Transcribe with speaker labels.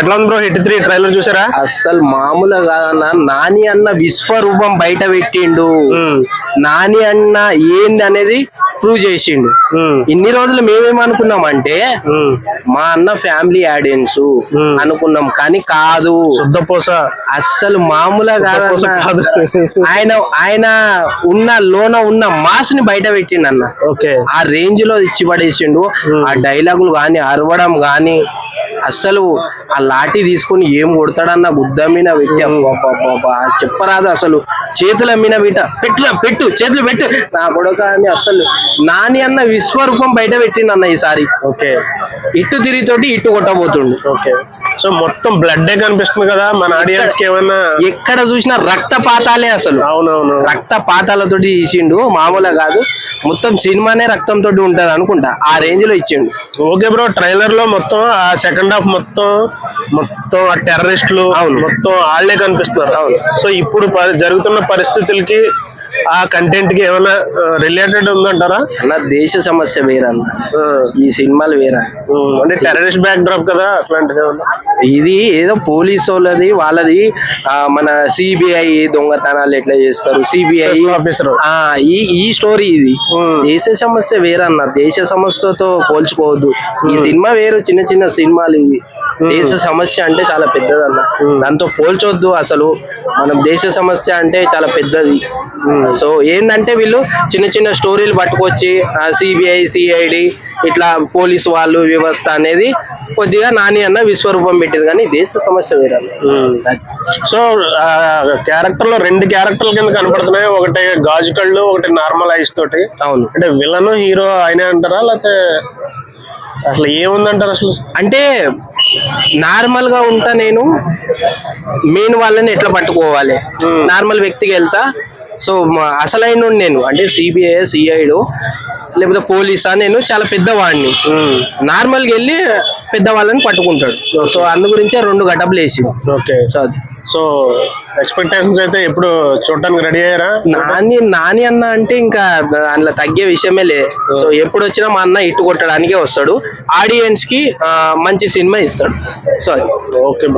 Speaker 1: ఎట్లా ఉంది bro hit 3 trailer చూసారా?
Speaker 2: అస్సలు మామూలుగా కాదన్న. నాని అన్న విశ్వరూపం బయట పెట్టిండు. నాని అన్న ఏంది అనేది ప్రూవ్ చేసిండు. ఇన్ని రోజులు మేమేమనుకున్నాం అంటే మా అన్న ఫ్యామిలీ ఆడియన్స్ అనుకున్నాం, కానీ కాదు,
Speaker 1: శుద్ధపోస.
Speaker 2: అస్సలు మామూలుగా కాదు. ఆయన ఉన్న లోన ఉన్న మాస్ ని బయట పెట్టిండు అన్న. ఆ రేంజ్ లో ఇచ్చి పడేసిండు. ఆ డైలాగులు గాని, అరవడం గాని, అస్సలు ఆ లాఠీ తీసుకుని ఏం కొడతాడన్న గుద్ద మీద పెట్టి చెప్పరాదు. అసలు చేతుల మీద పెట్టు చేతులు పెట్టు నా కొడుక అని. అసలు నాని అన్న విశ్వరూపం బయట పెట్టిండు అన్న ఈసారి. ఇట్టు తిరిగితోటి ఇట్టు కొట్టబోతుండు.
Speaker 1: సో మొత్తం బ్లడ్ కనిపిస్తుంది కదా మన ఆడియన్స్ కి. ఏమన్నా
Speaker 2: ఎక్కడ చూసినా రక్తపాతాలే అసలు.
Speaker 1: అవునవును,
Speaker 2: రక్తపాతాలతోటి తీసిండు, మామూలుగా కాదు. మొత్తం సినిమానే రక్తంతో ఉంటది అనుకుంటా, ఆ రేంజ్ లో ఇచ్చిండు.
Speaker 1: ఓకే బ్రో, ట్రైలర్ లో మొత్తం ఆ సెకండ్ హాఫ్ మొత్తం ఆ టెర్రరిస్టులు మొత్తం వాళ్ళే కనిపిస్తున్నారు. సో ఇప్పుడు జరుగుతున్న పరిస్థితులకి ఆ కంటెంట్ కి ఏమైనా రిలేటెడ్ ఉందంటారా?
Speaker 2: అన్న దేశ సమస్య వేరన్న, ఈ సినిమాలు వేరా.
Speaker 1: అంటే టెర్రరిస్ట్ బ్యాక్ డ్రాప్ కదా, అట్లాంటిది
Speaker 2: ఇది ఏదో పోలీసు వాళ్ళది మన సిబిఐ దొంగతనాలు ఎట్లా చేస్తారు, సిబిఐ
Speaker 1: ఆఫీసర్,
Speaker 2: ఈ స్టోరీ ఇది. దేశ సమస్య వేరన్న, దేశ సమస్యతో పోల్చుకోవద్దు. ఈ సినిమా వేరు, చిన్న చిన్న సినిమాలు ఇవి. దేశ సమస్య అంటే చాలా పెద్దదన్న, దాంతో పోల్చొద్దు. అసలు మనం దేశ సమస్య అంటే చాలా పెద్దది. సో ఏంటంటే వీళ్ళు చిన్న చిన్న స్టోరీలు పట్టుకొచ్చి సిబిఐ, సిఐడి ఇట్లా పోలీసు వాళ్ళు వ్యవస్థ అనేది కొద్దిగా నాని అన్న విశ్వరూపం పెట్టింది, కానీ దేశ సమస్య వేరే.
Speaker 1: సో క్యారెక్టర్ లో 2 క్యారెక్టర్ల కింద కనపడుతున్నాయి. ఒకటి గాజు కళ్ళు, ఒకటి నార్మల్ ఐస్ తోటి.
Speaker 2: అవును,
Speaker 1: అంటే విలన్ హీరో ఆయనే అంటారా, లేకపోతే అసలు ఏముందంటారు? అసలు అంటే
Speaker 2: నార్మల్ గా ఉంటా నేను, మెయిన్ వాళ్ళని ఎట్లా పట్టుకోవాలి, నార్మల్ వ్యక్తికి వెళ్తా. సో అసలైన నేను అంటే సిబిఐ, సిఐడు లేకపోతే పోలీసా, నేను చాలా పెద్దవాడిని. నార్మల్గా వెళ్ళి పెద్దవాళ్ళని పట్టుకుంటాడు. సో అందు గురించే 2 గటప్లు వేసి.
Speaker 1: సో ఎక్స్పెక్టేషన్స్ అయితే ఎప్పుడు చూడటానికి రెడీ అయ్యారా?
Speaker 2: నాని అన్న అంటే ఇంకా అందులో తగ్గే విషయమే లే. సో ఎప్పుడు వచ్చినా మా అన్న ఇట్టు కొట్టడానికే వస్తాడు, ఆడియన్స్ కి మంచి సినిమా ఇస్తాడు. So
Speaker 1: okay.